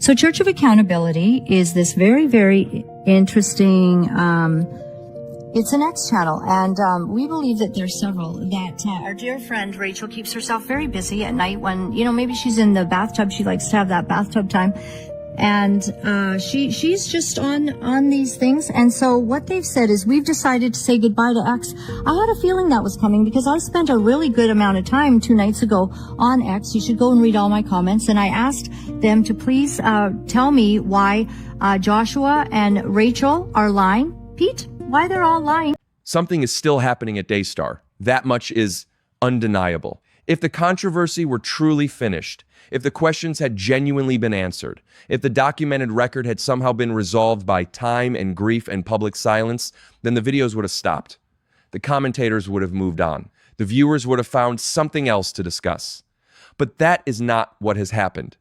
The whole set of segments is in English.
So Church of Accountability is this very, very interesting, it's an X channel, and we believe that there's several, that our dear friend Rachel keeps herself very busy at night when, maybe she's in the bathtub. She likes to have that bathtub time. And she's just on these things. And so what they've said is, we've decided to say goodbye to X. I had a feeling that was coming because I spent a really good amount of time 2 nights ago on X. You should go and read all my comments. And I asked them to please tell me why Joshua and Rachel are lying. Pete, why they're all lying. Something is still happening at Daystar. That much is undeniable. If the controversy were truly finished, if the questions had genuinely been answered, if the documented record had somehow been resolved by time and grief and public silence, then the videos would have stopped. The commentators would have moved on. The viewers would have found something else to discuss. But that is not what has happened.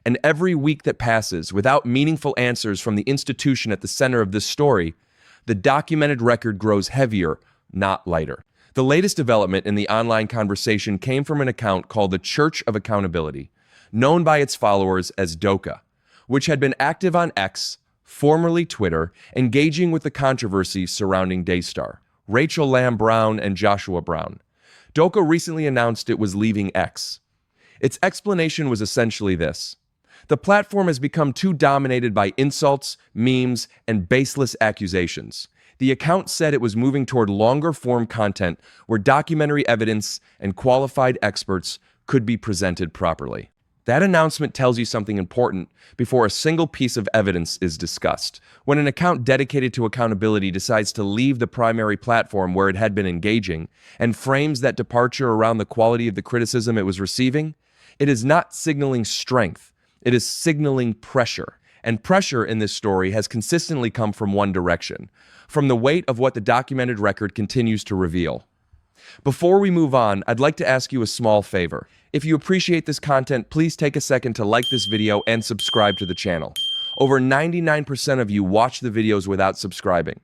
And every week that passes without meaningful answers from the institution at the center of this story, the documented record grows heavier, not lighter. The latest development in the online conversation came from an account called the Church of Accountability, known by its followers as DOCA, which had been active on X, formerly Twitter, engaging with the controversy surrounding Daystar, Rachel Lamb Brown and Joshua Brown. DOCA recently announced it was leaving X. Its explanation was essentially this: the platform has become too dominated by insults, memes, and baseless accusations. The account said it was moving toward longer-form content where documentary evidence and qualified experts could be presented properly. That announcement tells you something important before a single piece of evidence is discussed. When an account dedicated to accountability decides to leave the primary platform where it had been engaging and frames that departure around the quality of the criticism it was receiving, it is not signaling strength, it is signaling pressure. And pressure in this story has consistently come from one direction, from the weight of what the documented record continues to reveal. Before we move on, I'd like to ask you a small favor. If you appreciate this content, please take a second to like this video and subscribe to the channel. Over 99% of you watch the videos without subscribing.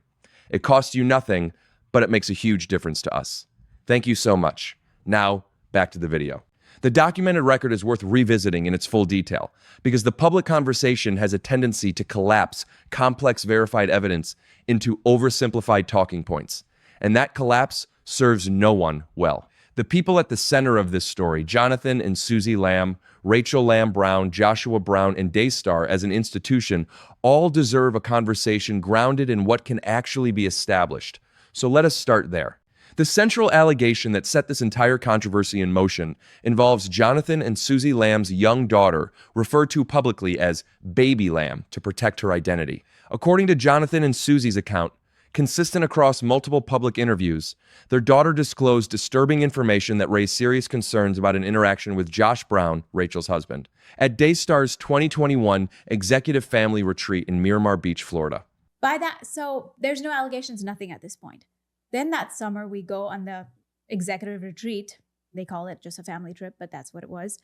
It costs you nothing, but it makes a huge difference to us. Thank you so much. Now, back to the video. The documented record is worth revisiting in its full detail because the public conversation has a tendency to collapse complex verified evidence into oversimplified talking points, and that collapse serves no one well. The people at the center of this story, Jentezen and Suzy Lamb, Rachel Lamb Brown, Joshua Brown, and Daystar as an institution, all deserve a conversation grounded in what can actually be established. So let us start there. The central allegation that set this entire controversy in motion involves Jentezen and Suzy Lamb's young daughter, referred to publicly as Baby Lamb to protect her identity. According to Jentezen and Suzy's account, consistent across multiple public interviews, their daughter disclosed disturbing information that raised serious concerns about an interaction with Josh Brown, Rachel's husband, at Daystar's 2021 Executive Family Retreat in Miramar Beach, Florida. So there's no allegations, nothing at this point. Then that summer, we go on the executive retreat. They call it just a family trip, but that's what it was.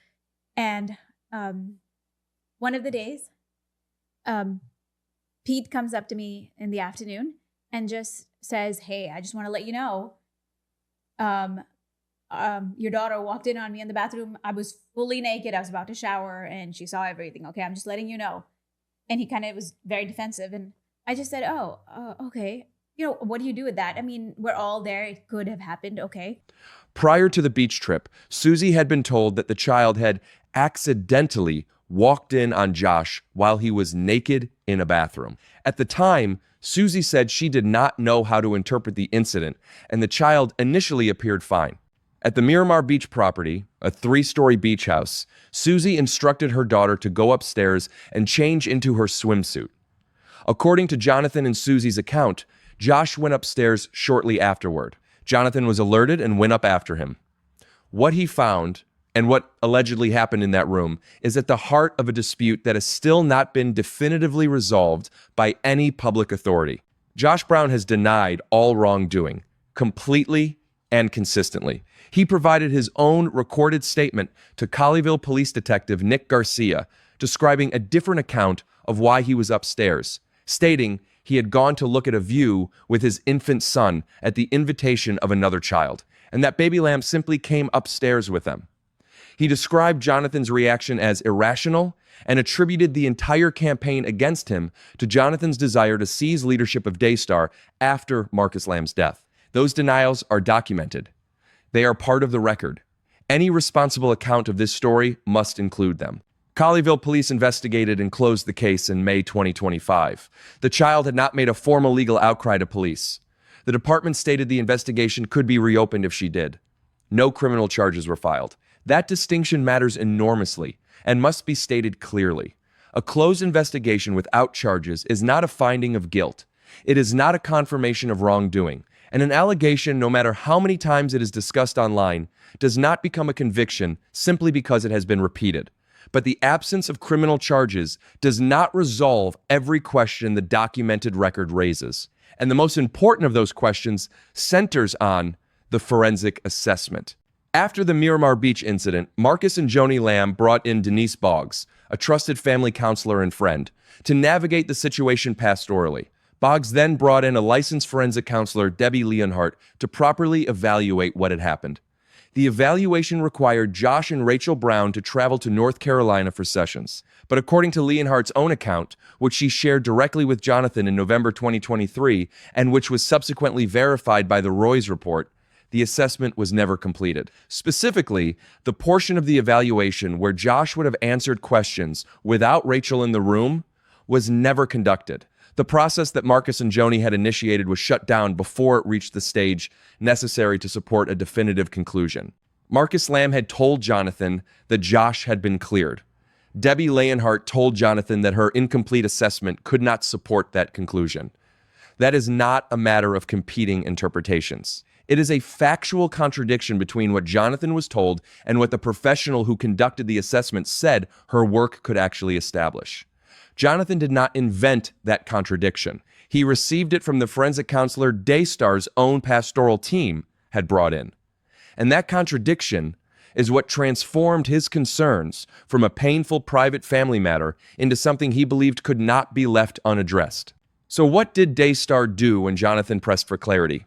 And one of the days, Pete comes up to me in the afternoon and just says, "Hey, I just want to let you know, your daughter walked in on me in the bathroom. I was fully naked. I was about to shower, and she saw everything. Okay, I'm just letting you know." And he kind of was very defensive. And I just said, "Oh, okay. What do you do with that? I mean, we're all there. It could have happened. Okay." Prior to the beach trip, Suzy had been told that the child had accidentally walked in on Josh while he was naked in a bathroom. At the time, Suzy said she did not know how to interpret the incident, and the child initially appeared fine. At the Miramar Beach property, a 3-story beach house, Suzy instructed her daughter to go upstairs and change into her swimsuit. According to Jentezen and Suzy's account, Josh went upstairs shortly afterward. Jentezen was alerted and went up after him. What he found, and what allegedly happened in that room, is at the heart of a dispute that has still not been definitively resolved by any public authority. Josh Brown has denied all wrongdoing, completely and consistently. He provided his own recorded statement to Colleyville Police Detective Nick Garcia, describing a different account of why he was upstairs, stating he had gone to look at a view with his infant son at the invitation of another child, and that Baby Lamb simply came upstairs with them. He described Jentezen's reaction as irrational and attributed the entire campaign against him to Jonathan's desire to seize leadership of Daystar after Marcus Lamb's death. Those denials are documented. They are part of the record. Any responsible account of this story must include them. Colleyville police investigated and closed the case in May 2025. The child had not made a formal legal outcry to police. The department stated the investigation could be reopened if she did. No criminal charges were filed. That distinction matters enormously and must be stated clearly. A closed investigation without charges is not a finding of guilt. It is not a confirmation of wrongdoing. And an allegation, no matter how many times it is discussed online, does not become a conviction simply because it has been repeated. But the absence of criminal charges does not resolve every question the documented record raises. And the most important of those questions centers on the forensic assessment. After the Miramar Beach incident, Marcus and Joni Lamb brought in Denise Boggs, a trusted family counselor and friend, to navigate the situation pastorally. Boggs then brought in a licensed forensic counselor, Debbie Leonhardt, to properly evaluate what had happened. The evaluation required Josh and Rachel Brown to travel to North Carolina for sessions. But according to Leonhardt's own account, which she shared directly with Jonathan in November 2023, and which was subsequently verified by the Roys Report, the assessment was never completed. Specifically, the portion of the evaluation where Josh would have answered questions without Rachel in the room was never conducted. The process that Marcus and Joni had initiated was shut down before it reached the stage necessary to support a definitive conclusion. Marcus Lamb had told Jonathan that Josh had been cleared. Debbie Leonhardt told Jonathan that her incomplete assessment could not support that conclusion. That is not a matter of competing interpretations. It is a factual contradiction between what Jonathan was told and what the professional who conducted the assessment said her work could actually establish. Jonathan did not invent that contradiction. He received it from the forensic counselor Daystar's own pastoral team had brought in. And that contradiction is what transformed his concerns from a painful private family matter into something he believed could not be left unaddressed. So what did Daystar do when Jonathan pressed for clarity?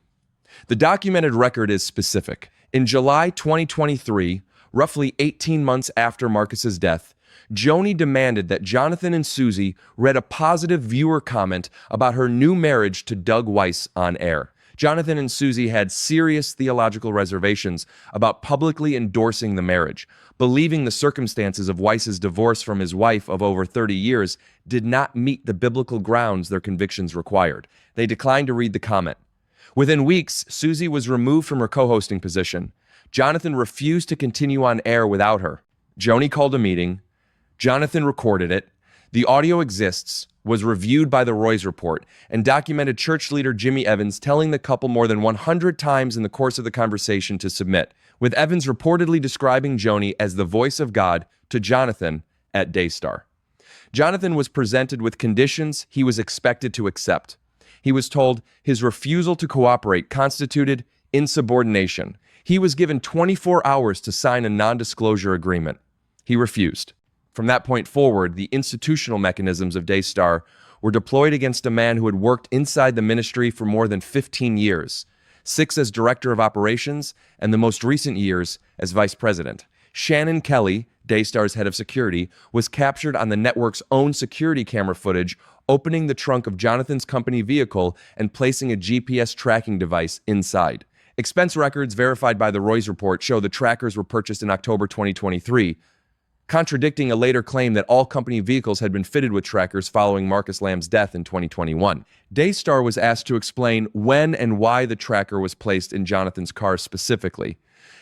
The documented record is specific. In July 2023, roughly 18 months after Marcus's death, Joni demanded that Jonathan and Suzy read a positive viewer comment about her new marriage to Doug Weiss on air. Jonathan and Suzy had serious theological reservations about publicly endorsing the marriage, believing the circumstances of Weiss's divorce from his wife of over 30 years did not meet the biblical grounds their convictions required. They declined to read the comment. Within weeks, Suzy was removed from her co-hosting position. Jonathan refused to continue on air without her. Joni called a meeting. Jonathan recorded it. The audio exists, was reviewed by the Roys Report, and documented church leader Jimmy Evans telling the couple more than 100 times in the course of the conversation to submit, with Evans reportedly describing Joni as the voice of God to Jonathan at Daystar. Jonathan was presented with conditions he was expected to accept. He was told his refusal to cooperate constituted insubordination. He was given 24 hours to sign a non-disclosure agreement. He refused. From that point forward, the institutional mechanisms of Daystar were deployed against a man who had worked inside the ministry for more than 15 years, 6 as director of operations, and the most recent years as vice president. Shannon Kelly, Daystar's head of security, was captured on the network's own security camera footage, opening the trunk of Jonathan's company vehicle and placing a GPS tracking device inside. Expense records verified by the Roys Report show the trackers were purchased in October 2023, contradicting a later claim that all company vehicles had been fitted with trackers following Marcus Lamb's death in 2021. Daystar was asked to explain when and why the tracker was placed in Jonathan's car specifically.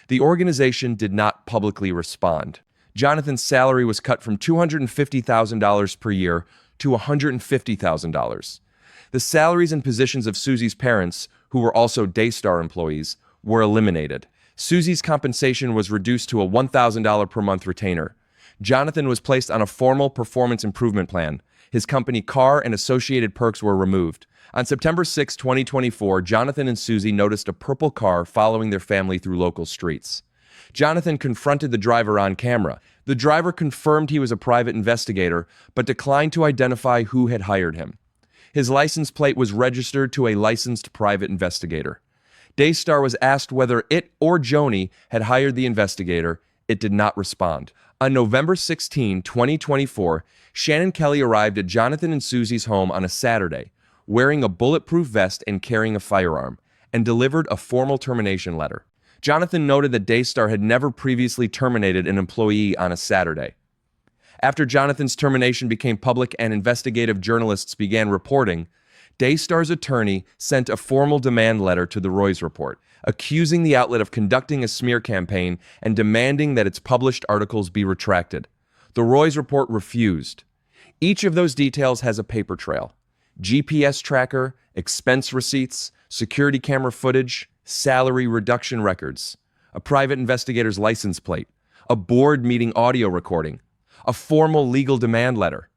The organization did not publicly respond. Jonathan's salary was cut from $250,000 per year to $150,000. The salaries and positions of Suzy's parents, who were also Daystar employees, were eliminated. Suzy's compensation was reduced to a $1,000 per month retainer. Jonathan was placed on a formal performance improvement plan. His company car and associated perks were removed. On September 6, 2024, Jonathan and Suzy noticed a purple car following their family through local streets. Jonathan confronted the driver on camera. The driver confirmed he was a private investigator, but declined to identify who had hired him. His license plate was registered to a licensed private investigator. Daystar was asked whether it or Joni had hired the investigator. It did not respond. On November 16, 2024, Shannon Kelly arrived at Jonathan and Suzy's home on a Saturday, wearing a bulletproof vest and carrying a firearm, and delivered a formal termination letter. Jonathan noted that Daystar had never previously terminated an employee on a Saturday. After Jonathan's termination became public and investigative journalists began reporting, Daystar's attorney sent a formal demand letter to the Roys Report, accusing the outlet of conducting a smear campaign and demanding that its published articles be retracted. The Roys Report refused. Each of those details has a paper trail: GPS tracker, expense receipts, security camera footage, salary reduction records, a private investigator's license plate, a board meeting audio recording, a formal legal demand letter,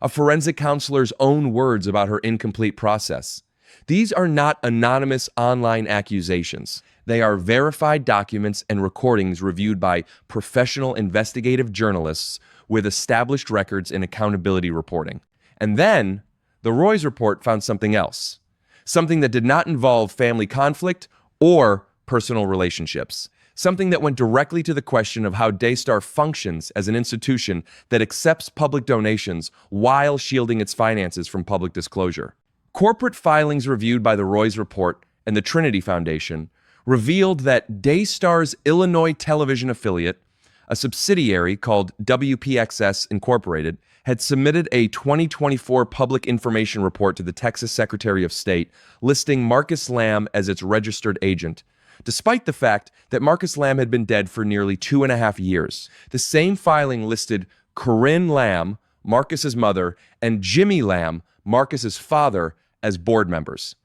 a forensic counselor's own words about her incomplete process. These are not anonymous online accusations. They are verified documents and recordings reviewed by professional investigative journalists with established records in accountability reporting. And then, the Roys Report found something else. Something that did not involve family conflict or personal relationships. Something that went directly to the question of how Daystar functions as an institution that accepts public donations while shielding its finances from public disclosure. Corporate filings reviewed by the Roys Report and the Trinity Foundation revealed that Daystar's Illinois television affiliate, a subsidiary called WPXS Incorporated, had submitted a 2024 public information report to the Texas Secretary of State listing Marcus Lamb as its registered agent, despite the fact that Marcus Lamb had been dead for nearly 2.5 years. The same filing listed Corinne Lamb, Marcus's mother, and Jimmy Lamb, Marcus's father, as board members.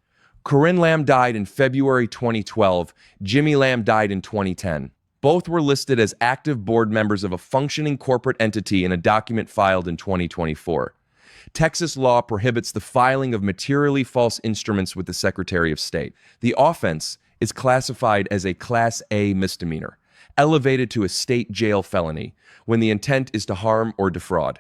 Corinne Lamb died in February 2012. Jimmy Lamb died in 2010. Both were listed as active board members of a functioning corporate entity in a document filed in 2024. Texas law prohibits the filing of materially false instruments with the Secretary of State. The offense is classified as a Class A misdemeanor, elevated to a state jail felony, when the intent is to harm or defraud.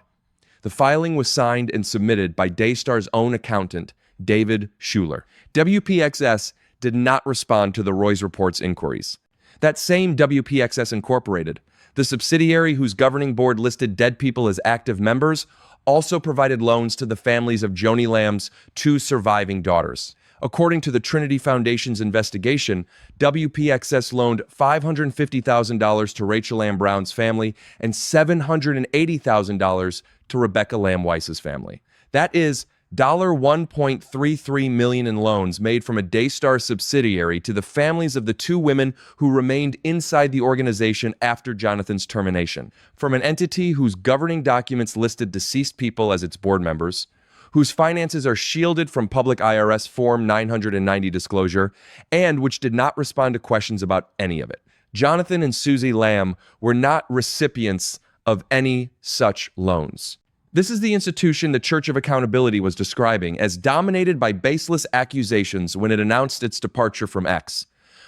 The filing was signed and submitted by Daystar's own accountant, David Schuler. WPXS did not respond to the Roys Report's inquiries. That same WPXS Incorporated, the subsidiary whose governing board listed dead people as active members, also provided loans to the families of Joni Lamb's 2 surviving daughters. According to the Trinity Foundation's investigation, WPXS loaned $550,000 to Rachel Lamb Brown's family and $780,000 to Rebecca Lamb Weiss's family. That is $1.33 million in loans made from a Daystar subsidiary to the families of the 2 women who remained inside the organization after Jonathan's termination, from an entity whose governing documents listed deceased people as its board members, whose finances are shielded from public IRS Form 990 disclosure, and which did not respond to questions about any of it. Jonathan and Suzy Lamb were not recipients of any such loans. This is the institution the Church of Accountability was describing as dominated by baseless accusations when it announced its departure from X.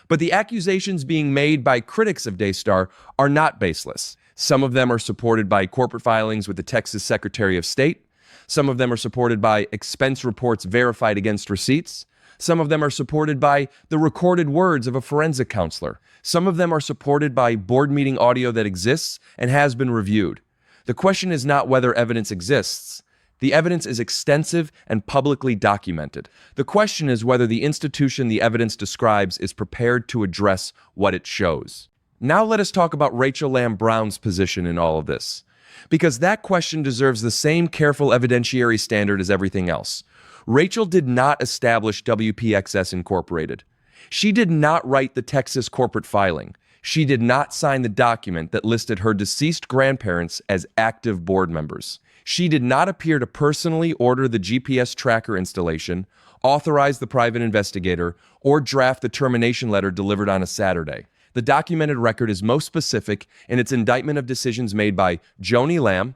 But the accusations being made by critics of Daystar are not baseless. Some of them are supported by corporate filings with the Texas Secretary of State. Some of them are supported by expense reports verified against receipts. Some of them are supported by the recorded words of a forensic counselor. Some of them are supported by board meeting audio that exists and has been reviewed. The question is not whether evidence exists. The evidence is extensive and publicly documented. The question is whether the institution the evidence describes is prepared to address what it shows. Now let us talk about Rachel Lamb Brown's position in all of this, because that question deserves the same careful evidentiary standard as everything else. Rachel did not establish WPXS Incorporated. She did not write the Texas corporate filing. She did not sign the document that listed her deceased grandparents as active board members. She did not appear to personally order the GPS tracker installation, authorize the private investigator, or draft the termination letter delivered on a Saturday. The documented record is most specific in its indictment of decisions made by Joni Lamb,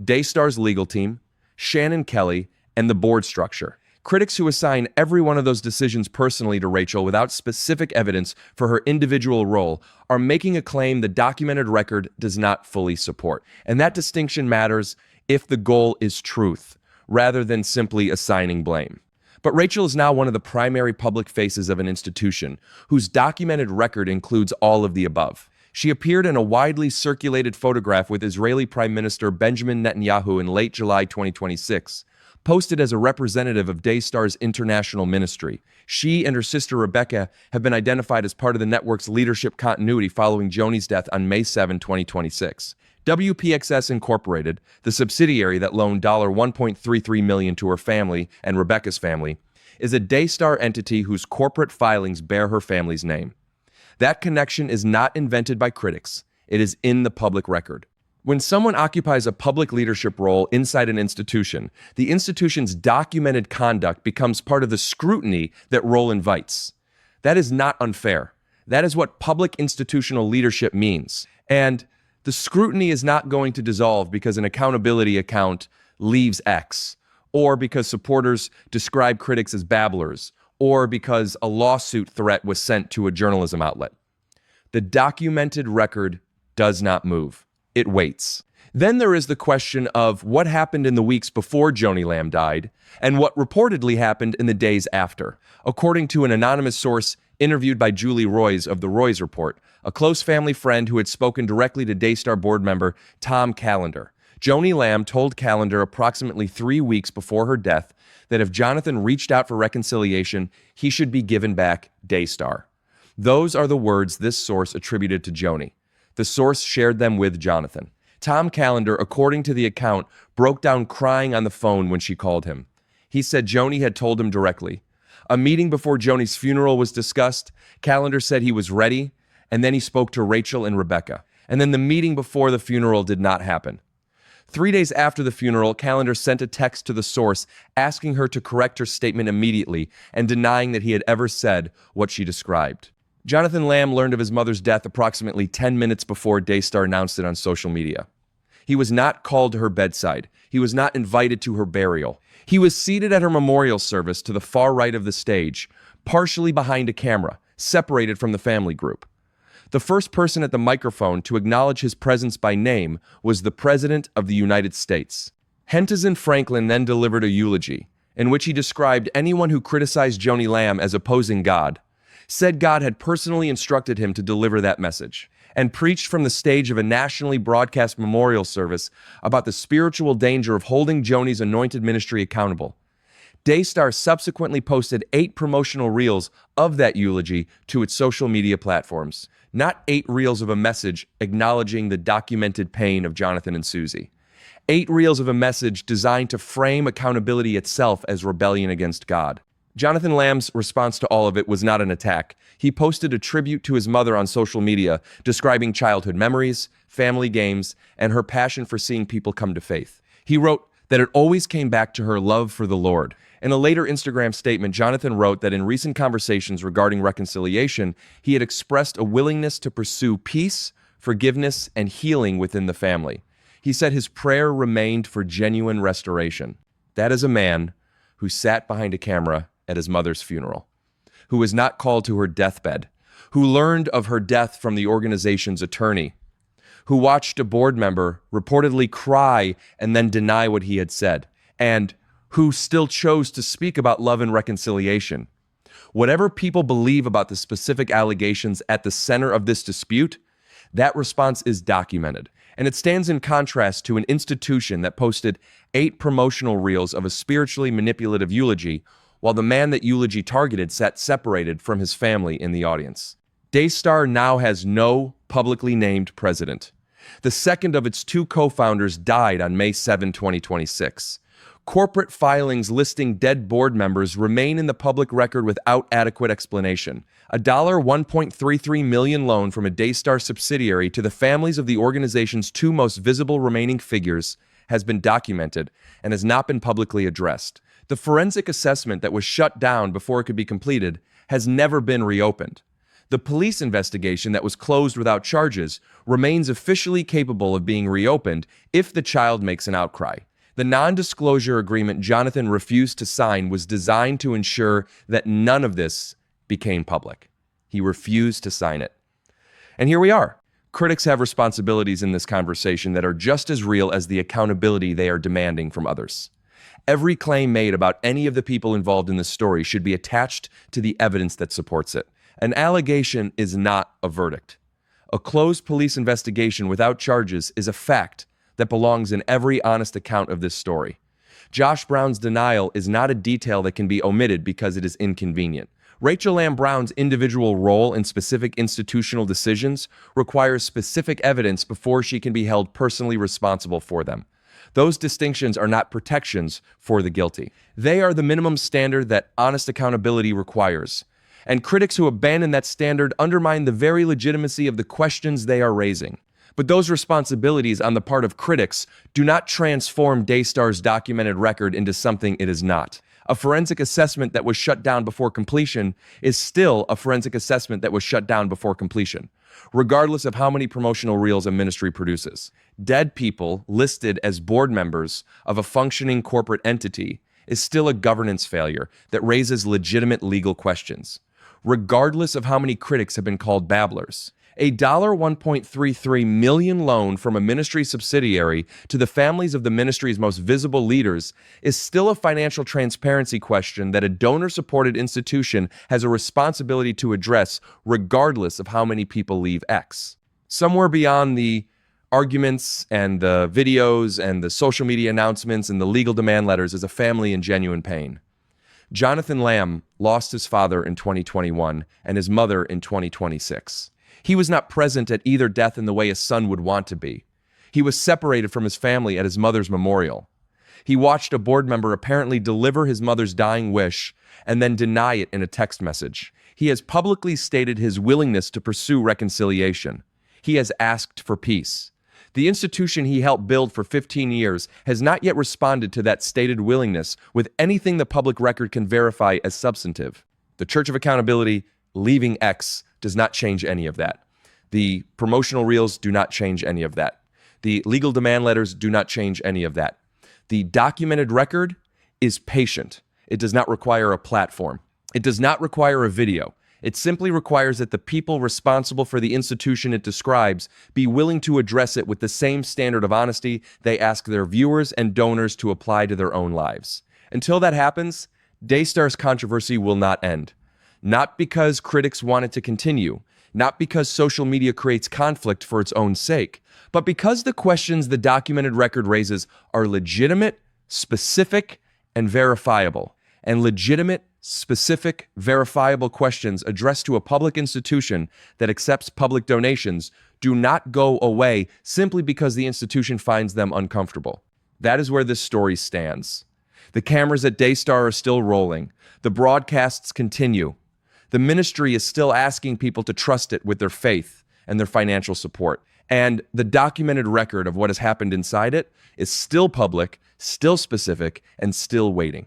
Daystar's legal team, Shannon Kelly, and the board structure. Critics who assign every one of those decisions personally to Rachel without specific evidence for her individual role are making a claim the documented record does not fully support. And that distinction matters if the goal is truth, rather than simply assigning blame. But Rachel is now one of the primary public faces of an institution whose documented record includes all of the above. She appeared in a widely circulated photograph with Israeli Prime Minister Benjamin Netanyahu in late July 2026, posted as a representative of Daystar's international ministry. She and her sister Rebecca have been identified as part of the network's leadership continuity following Joni's death on May 7, 2026. WPXS Incorporated, the subsidiary that loaned $1.33 million to her family and Rebecca's family, is a Daystar entity whose corporate filings bear her family's name. That connection is not invented by critics. It is in the public record. When someone occupies a public leadership role inside an institution, the institution's documented conduct becomes part of the scrutiny that role invites. That is not unfair. That is what public institutional leadership means. And the scrutiny is not going to dissolve because an accountability account leaves X, or because supporters describe critics as babblers, or because a lawsuit threat was sent to a journalism outlet. The documented record does not move. It waits. Then there is the question of what happened in the weeks before Joni Lamb died and what reportedly happened in the days after. According to an anonymous source interviewed by Julie Roys of the Roys Report, a close family friend who had spoken directly to Daystar board member Tom Calender, Joni Lamb told Calender approximately 3 weeks before her death that if Jonathan reached out for reconciliation, he should be given back Daystar. Those are the words this source attributed to Joni. The source shared them with Jonathan. Tom Calender, according to the account, broke down crying on the phone when she called him. He said Joni had told him directly. A meeting before Joni's funeral was discussed. Calender said he was ready, and then he spoke to Rachel and Rebecca. And then the meeting before the funeral did not happen. 3 days after the funeral, Calender sent a text to the source asking her to correct her statement immediately and denying that he had ever said what she described. Jonathan Lamb learned of his mother's death approximately 10 minutes before Daystar announced it on social media. He was not called to her bedside. He was not invited to her burial. He was seated at her memorial service to the far right of the stage, partially behind a camera, separated from the family group. The first person at the microphone to acknowledge his presence by name was the President of the United States. Jentezen Franklin then delivered a eulogy, in which he described anyone who criticized Joni Lamb as opposing God, said God had personally instructed him to deliver that message, and preached from the stage of a nationally broadcast memorial service about the spiritual danger of holding Joni's anointed ministry accountable. Daystar subsequently posted 8 promotional reels of that eulogy to its social media platforms. Not 8 reels of a message acknowledging the documented pain of Jonathan and Suzy. 8 reels of a message designed to frame accountability itself as rebellion against God. Jonathan Lamb's response to all of it was not an attack. He posted a tribute to his mother on social media, describing childhood memories, family games, and her passion for seeing people come to faith. He wrote that it always came back to her love for the Lord. In a later Instagram statement, Jonathan wrote that in recent conversations regarding reconciliation, he had expressed a willingness to pursue peace, forgiveness, and healing within the family. He said his prayer remained for genuine restoration. That is a man who sat behind a camera at his mother's funeral, who was not called to her deathbed, who learned of her death from the organization's attorney, who watched a board member reportedly cry and then deny what he had said, and who still chose to speak about love and reconciliation. Whatever people believe about the specific allegations at the center of this dispute, that response is documented. And it stands in contrast to an institution that posted 8 promotional reels of a spiritually manipulative eulogy, while the man that eulogy targeted sat separated from his family in the audience. Daystar now has no publicly named president. The second of its 2 co-founders died on May 7, 2026. Corporate filings listing dead board members remain in the public record without adequate explanation. A $1.33 million loan from a Daystar subsidiary to the families of the organization's 2 most visible remaining figures has been documented and has not been publicly addressed. The forensic assessment that was shut down before it could be completed has never been reopened. The police investigation that was closed without charges remains officially capable of being reopened if the child makes an outcry. The non-disclosure agreement Jonathan refused to sign was designed to ensure that none of this became public. He refused to sign it. And here we are. Critics have responsibilities in this conversation that are just as real as the accountability they are demanding from others. Every claim made about any of the people involved in this story should be attached to the evidence that supports it. An allegation is not a verdict. A closed police investigation without charges is a fact that belongs in every honest account of this story. Josh Brown's denial is not a detail that can be omitted because it is inconvenient. Rachel Lamb Brown's individual role in specific institutional decisions requires specific evidence before she can be held personally responsible for them. Those distinctions are not protections for the guilty. They are the minimum standard that honest accountability requires. And critics who abandon that standard undermine the very legitimacy of the questions they are raising. But those responsibilities on the part of critics do not transform Daystar's documented record into something it is not. A forensic assessment that was shut down before completion is still a forensic assessment that was shut down before completion, regardless of how many promotional reels a ministry produces. Dead people listed as board members of a functioning corporate entity is still a governance failure that raises legitimate legal questions, regardless of how many critics have been called babblers. A $1.33 million loan from a ministry subsidiary to the families of the ministry's most visible leaders is still a financial transparency question that a donor-supported institution has a responsibility to address regardless of how many people leave X. Somewhere beyond the arguments and the videos and the social media announcements and the legal demand letters is a family in genuine pain. Jentezen Lamb lost his father in 2021 and his mother in 2026. He was not present at either death in the way a son would want to be. He was separated from his family at his mother's memorial. He watched a board member apparently deliver his mother's dying wish and then deny it in a text message. He has publicly stated his willingness to pursue reconciliation. He has asked for peace. The institution he helped build for 15 years has not yet responded to that stated willingness with anything the public record can verify as substantive. The Church of Accountability leaving X does not change any of that. The promotional reels do not change any of that. The legal demand letters do not change any of that. The documented record is patient. It does not require a platform. It does not require a video. It simply requires that the people responsible for the institution it describes be willing to address it with the same standard of honesty they ask their viewers and donors to apply to their own lives. Until that happens, Daystar's controversy will not end. Not because critics want it to continue, not because social media creates conflict for its own sake, but because the questions the documented record raises are legitimate, specific, and verifiable. And legitimate, specific, verifiable questions addressed to a public institution that accepts public donations do not go away simply because the institution finds them uncomfortable. That is where this story stands. The cameras at Daystar are still rolling. The broadcasts continue. The ministry is still asking people to trust it with their faith and their financial support. And the documented record of what has happened inside it is still public, still specific, and still waiting.